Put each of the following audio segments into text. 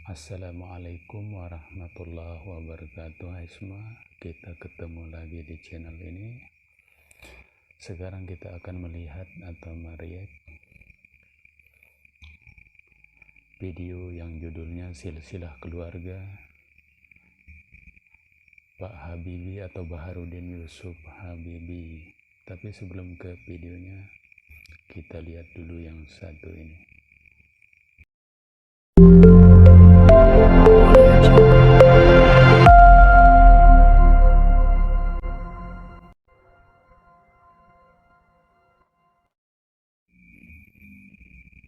Assalamualaikum warahmatullahi wabarakatuh. Hai semua, kita ketemu lagi di channel ini. Sekarang kita akan melihat atau mereact video yang judulnya Silsilah Keluarga Pak Habibie atau Baharudin Yusuf Habibie. Tapi sebelum ke videonya, kita lihat dulu yang satu ini.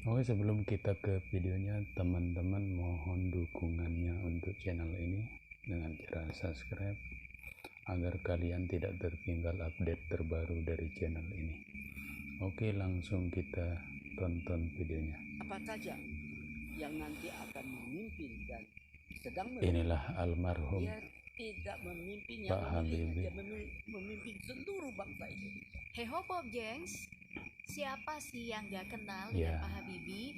Oke, sebelum kita ke videonya, teman-teman mohon dukungannya untuk channel ini dengan cara subscribe agar kalian tidak tertinggal update terbaru dari channel ini. Oke, langsung kita tonton videonya. Apa saja yang nanti akan memimpin dan sedang Inilah almarhum dia tidak memimpin Pak Habibie. dia memimpin seluruh bangsa Indonesia. Heho Pop Gengs, siapa sih yang gak kenal Ya. dengan Pak Habibie?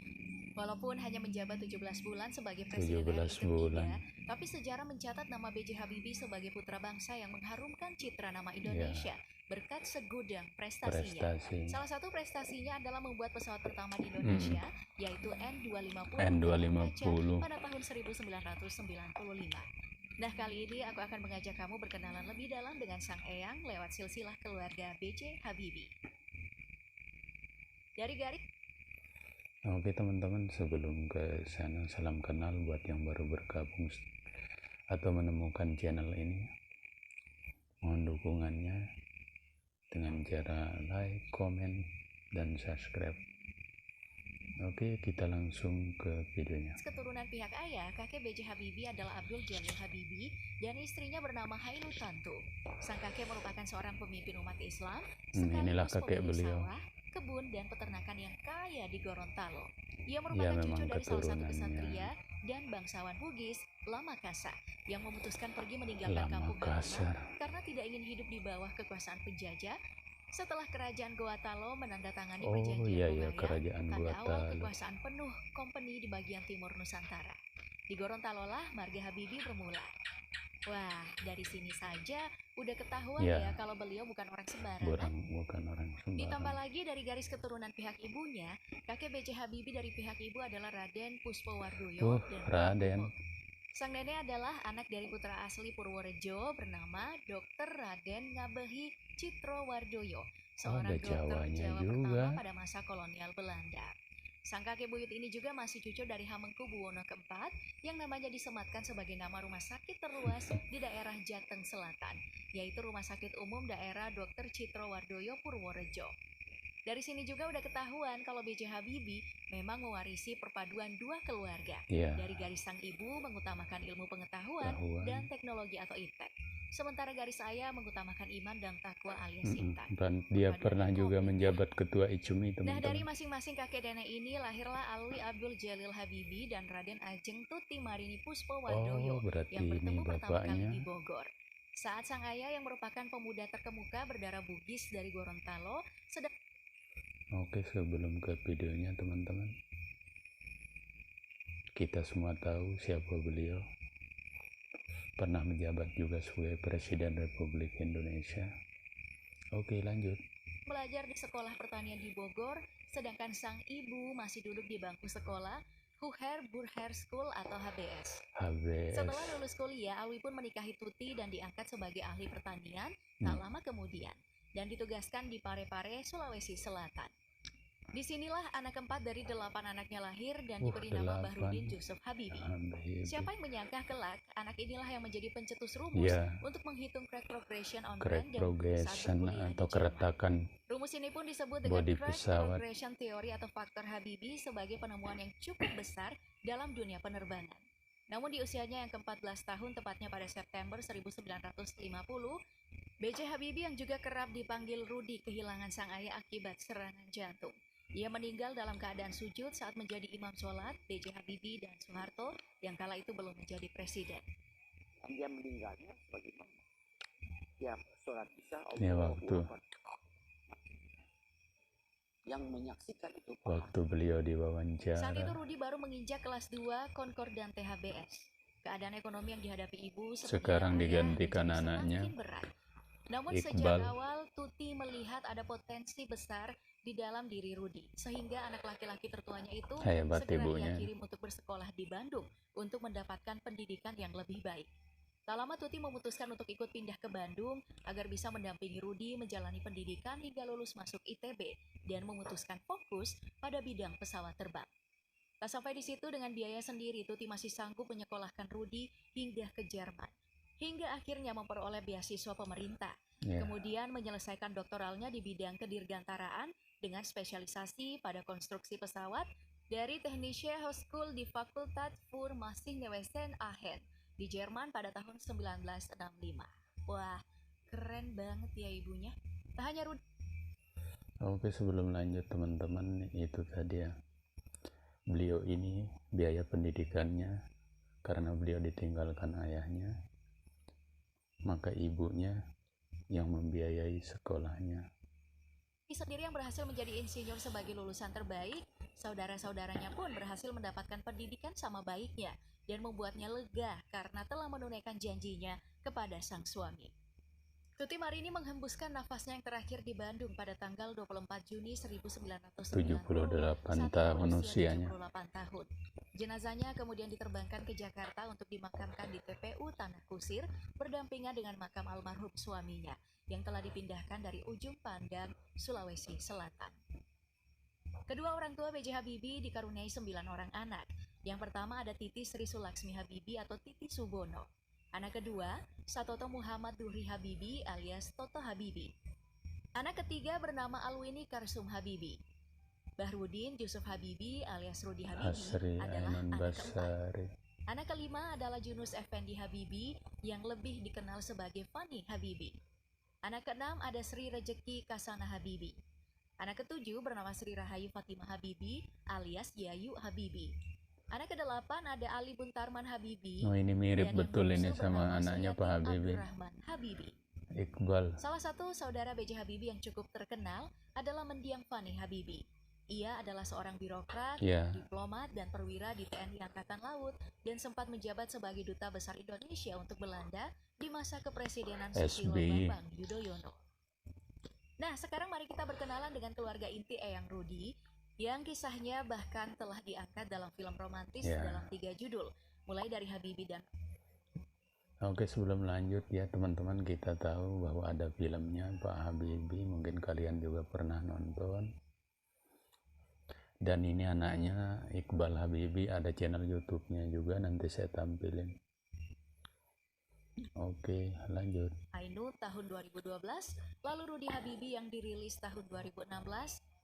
Walaupun hanya menjabat 17 bulan sebagai presiden 17 RI bulan. ketiga, tapi sejarah mencatat nama B.J. Habibie sebagai putra bangsa yang mengharumkan citra nama Indonesia berkat segudang prestasinya. Prestasi Salah satu prestasinya adalah membuat pesawat pertama di Indonesia, yaitu N250 N250. pada tahun 1995. Nah, kali ini aku akan mengajak kamu berkenalan lebih dalam dengan sang eyang lewat silsilah keluarga B.J. Habibie. Dari garis Oke teman-teman, sebelum ke sana, salam kenal buat yang baru bergabung atau menemukan channel ini. Mohon dukungannya dengan cara like, komen, dan subscribe. Oke, kita langsung ke videonya. keturunan pihak ayah, kakek B.J. Habibie adalah Abdul Jalil Habibie dan istrinya bernama Hailu Tantu. Sang kakek merupakan seorang pemimpin umat Islam, Inilah sekaligus kakek pemilik beliau. sawah, kebun, dan peternakan yang kaya di Gorontalo. Ia merupakan memang cucu dari salah satu keturunannya. kesatria dan bangsawan Bugis, Lama Kasa, yang memutuskan pergi meninggalkan Lama kampung Kasar. halaman karena tidak ingin hidup di bawah kekuasaan penjajah. Setelah kerajaan Goa-Talo menandatangani perjanjian Bungaya, kerajaan tanda awal Goa-Talo. kekuasaan penuh kompeni di bagian timur Nusantara. Di Gorontalo lah marga Habibie bermula. Wah, dari sini saja udah ketahuan ya kalau beliau bukan orang sembarangan. Bukan orang sembarangan. Ditambah lagi dari garis keturunan pihak ibunya, kakek B.J. Habibie dari pihak ibu adalah Raden Puspowardoyo dan Raden. Sang nenek adalah anak dari putra asli Purworejo bernama Dr. Raden Ngabehi Citrowardoyo, seorang dokter Jawanya Jawa juga. pertama pada masa kolonial Belanda. Sang kakek buyut ini juga masih cucu dari Hamengkubuwono keempat yang namanya disematkan sebagai nama rumah sakit terluas di daerah Jateng Selatan, yaitu Rumah Sakit Umum Daerah Dr. Citrowardoyo Purworejo. Dari sini juga udah ketahuan kalau B.J. Habibie memang mewarisi perpaduan dua keluarga. Dari garis sang ibu mengutamakan ilmu pengetahuan dan teknologi atau iptek. Sementara garis ayah mengutamakan iman dan takwa alias intan. Dan dia pernah juga menjabat ketua ICUMI, teman-teman. Nah, dari masing-masing kakek nenek ini lahirlah Alwi Abdul Jalil Habibie dan Raden Ajeng Tuti Marini Puspowardoyo yang bertemu pertama kali di Bogor. Saat sang ayah yang merupakan pemuda terkemuka berdarah Bugis dari Gorontalo sedang. Oke, sebelum ke videonya teman-teman, kita semua tahu siapa beliau. Pernah menjabat juga sebagai Presiden Republik Indonesia. Oke, lanjut. Belajar di sekolah pertanian di Bogor, sedangkan sang ibu masih duduk di bangku sekolah Huher Burher School atau HBS. Setelah lulus kuliah, Alwi pun menikahi Tuti dan diangkat sebagai ahli pertanian tak lama kemudian dan ditugaskan di Parepare, Sulawesi Selatan. Disinilah anak keempat dari 8 anaknya lahir dan diberi nama Bahrudin Yusuf Habibie. Siapa yang menyangka kelak anak inilah yang menjadi pencetus rumus untuk menghitung crack progression on crack brand progression atau keretakan. Rumus ini pun disebut dengan crack progression theory atau faktor Habibie sebagai penemuan yang cukup besar dalam dunia penerbangan. Namun di usianya yang ke-14 tahun, tepatnya pada September 1950, B.J. Habibie yang juga kerap dipanggil Rudi kehilangan sang ayah akibat serangan jantung. Ia meninggal dalam keadaan sujud saat menjadi imam sholat B.J. Habibie dan Soeharto yang kala itu belum menjadi presiden. Dia meninggalnya sebagai imam. Ya, sholat isya waktu. yang menyaksikan itu. Waktu beliau diwawancara. Saat itu Rudi baru menginjak kelas 2 Concordante HBS. Keadaan ekonomi yang dihadapi ibu sekarang digantikan anaknya berat. Namun Iqbal. sejak awal Tuti melihat ada potensi besar di dalam diri Rudi, sehingga anak laki-laki tertuanya itu hebat segera ibunya. dia kirim untuk bersekolah di Bandung untuk mendapatkan pendidikan yang lebih baik. Tak lama Tuti memutuskan untuk ikut pindah ke Bandung agar bisa mendampingi Rudi menjalani pendidikan hingga lulus masuk ITB dan memutuskan fokus pada bidang pesawat terbang. Tak sampai di situ, dengan biaya sendiri Tuti masih sanggup menyekolahkan Rudi hingga ke Jerman, hingga akhirnya memperoleh beasiswa pemerintah. Kemudian menyelesaikan doktoralnya di bidang kedirgantaraan dengan spesialisasi pada konstruksi pesawat dari Technische Hochschule die Fakultät für Maschinenwesen Aachen di Jerman pada tahun 1965. Wah, keren banget ya ibunya. Tak hanya Rudi. Oke, sebelum lanjut teman-teman, itu tadi ya. Beliau ini biaya pendidikannya karena beliau ditinggalkan ayahnya, maka ibunya yang membiayai sekolahnya. Sendiri yang berhasil menjadi insinyur sebagai lulusan terbaik, saudara-saudaranya pun berhasil mendapatkan pendidikan sama baiknya dan membuatnya lega karena telah menunaikan janjinya kepada sang suami. Tuti Marini menghembuskan nafasnya yang terakhir di Bandung pada tanggal 24 Juni 1990. 78 tahun usianya. 78 tahun. Jenazahnya kemudian diterbangkan ke Jakarta untuk dimakamkan di TPU Tanah Kusir berdampingan dengan makam almarhum suaminya yang telah dipindahkan dari ujung Pandang, Sulawesi Selatan. Kedua orang tua B.J. Habibie dikaruniai 9 orang anak. Yang pertama ada Titi Sri Sulaksmi Habibie atau Titi Subono. Anak kedua, Satoto Muhammad Duhri Habibie alias Toto Habibie. Anak ketiga bernama Alwini Karsum Habibie. Bahrudin Yusuf Habibie alias Rudi Habibie Hasri adalah Aiman anak keempat. Basari. Anak kelima adalah Junus Effendi Habibie yang lebih dikenal sebagai Fani Habibie. Anak keenam ada Sri Rejeki Kasana Habibie. Anak ketujuh bernama Sri Rahayu Fatimah Habibie alias Yayu Habibie. Anak kedelapan ada Ali Buntarman Habibie. Oh, ini mirip dan betul yang ini bungsu sama bernama anaknya Suyati Pak Habibie. Abdurrahman Habibie. Iqbal. Salah satu saudara B.J. Habibie yang cukup terkenal adalah mendiang Fani Habibie. Ia adalah seorang birokrat, diplomat, dan perwira di TNI Angkatan Laut dan sempat menjabat sebagai Duta Besar Indonesia untuk Belanda di masa kepresidenan Susilo Bambang Yudhoyono. Nah, sekarang mari kita berkenalan dengan keluarga inti Eyang Rudi yang kisahnya bahkan telah diangkat dalam film romantis dalam 3 judul, mulai dari Habibie dan... Oke, sebelum lanjut ya teman-teman, kita tahu bahwa ada filmnya Pak Habibie, mungkin kalian juga pernah nonton. Dan ini anaknya Iqbal Habibie, ada channel YouTube-nya juga, nanti saya tampilin. Oke, lanjut. Ainun tahun 2012, lalu Rudi Habibie yang dirilis tahun 2016,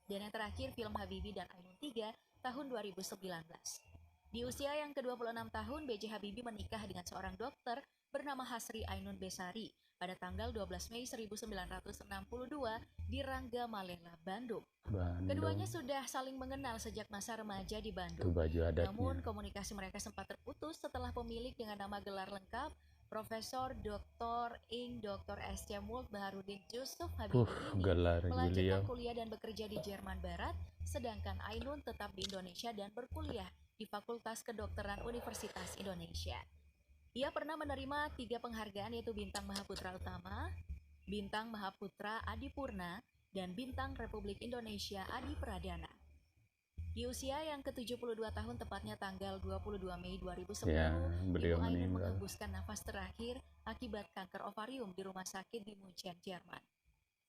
dan yang terakhir film Habibie dan Ainun 3 tahun 2019. Di usia yang ke-26 tahun, B.J. Habibie menikah dengan seorang dokter bernama Hasri Ainun Besari pada tanggal 12 Mei 1962 di Rangga Malela, Bandung. Keduanya sudah saling mengenal sejak masa remaja di Bandung. Namun komunikasi mereka sempat terputus setelah pemilik dengan nama gelar lengkap Profesor Dr. Ing. Dr. S.C. Mulk Baharudin Yusuf Habibie melanjutkan kuliah dan bekerja di Jerman Barat, sedangkan Ainun tetap di Indonesia dan berkuliah di Fakultas Kedokteran Universitas Indonesia. Ia pernah menerima 3 penghargaan, yaitu Bintang Mahaputra Utama, Bintang Mahaputra Adipurna, dan Bintang Republik Indonesia Adi Pradana. Di usia yang ke-72 tahun, tepatnya tanggal 22 Mei 2010, Ibu Ainun menghembuskan nafas terakhir akibat kanker ovarium di rumah sakit di Munchen, Jerman.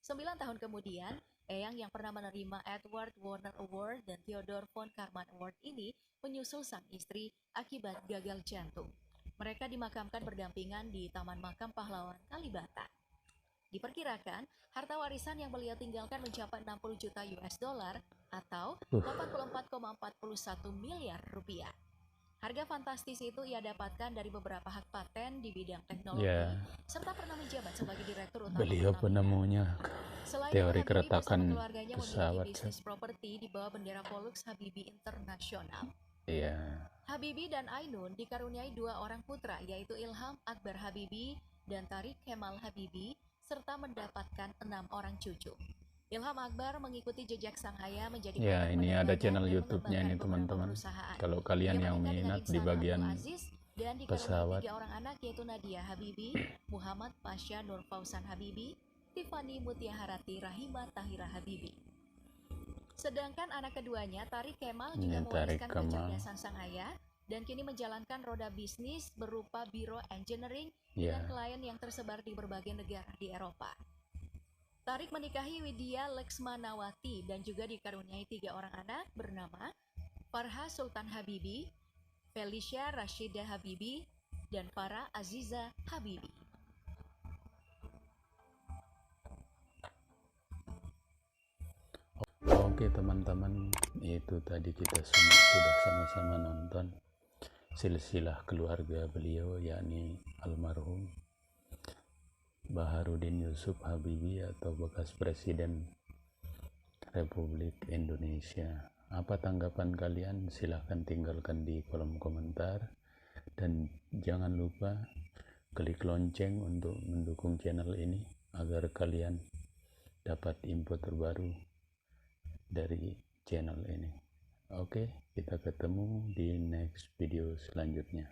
9 tahun kemudian, Eyang yang pernah menerima Edward Warner Award dan Theodor von Karman Award ini menyusul sang istri akibat gagal jantung. Mereka dimakamkan berdampingan di Taman Makam Pahlawan Kalibata. Diperkirakan, harta warisan yang beliau tinggalkan mencapai 60 juta US dollar atau 84,41 miliar rupiah. Harga fantastis itu ia dapatkan dari beberapa hak paten di bidang teknologi, serta pernah menjabat sebagai direktur utama. Beliau penemunya teori keretakan keluarganya memiliki bisnis properti di bawah bendera Pollux Habibie Internasional. Habibie dan Ainun dikaruniai 2 orang putra, yaitu Ilham Akbar Habibie dan Tariq Kemal Habibie, serta mendapatkan 6 orang cucu. Ilham Akbar mengikuti jejak sang ayah menjadi Ya, pionir ini ada perdagangan channel dan YouTube-nya ini mengembangkan beberapa teman-teman. perusahaan. Kalau kalian Ia yang menikah dengan minat di Insan bagian Abdul Aziz dan dikaruniai pesawat, 3 orang anak, yaitu Nadia Habibi, Muhammad Pasha Nur Fausan Habibi, Tiffany Mutiaharati Rahima Tahira Habibi. Sedangkan anak keduanya, Tarik Kemal, juga ini Tarik mewariskan Kemal. kecerdasan sang ayah dan kini menjalankan roda bisnis berupa biro engineering Ya, dengan klien yang tersebar di berbagai negara di Eropa. Tarik menikahi Widya Leksmanawati dan juga dikaruniai 3 orang anak bernama Farha Sultan Habibi, Felicia Rashida Habibi, dan Farah Aziza Habibi. Oke teman-teman, itu tadi kita sudah sama-sama nonton silsilah keluarga beliau, yakni almarhum Baharudin Yusuf Habibie atau bekas Presiden Republik Indonesia. Apa tanggapan kalian? Silahkan tinggalkan di kolom komentar, dan jangan lupa klik lonceng untuk mendukung channel ini agar kalian dapat info terbaru dari channel ini. Oke, kita ketemu di next video selanjutnya.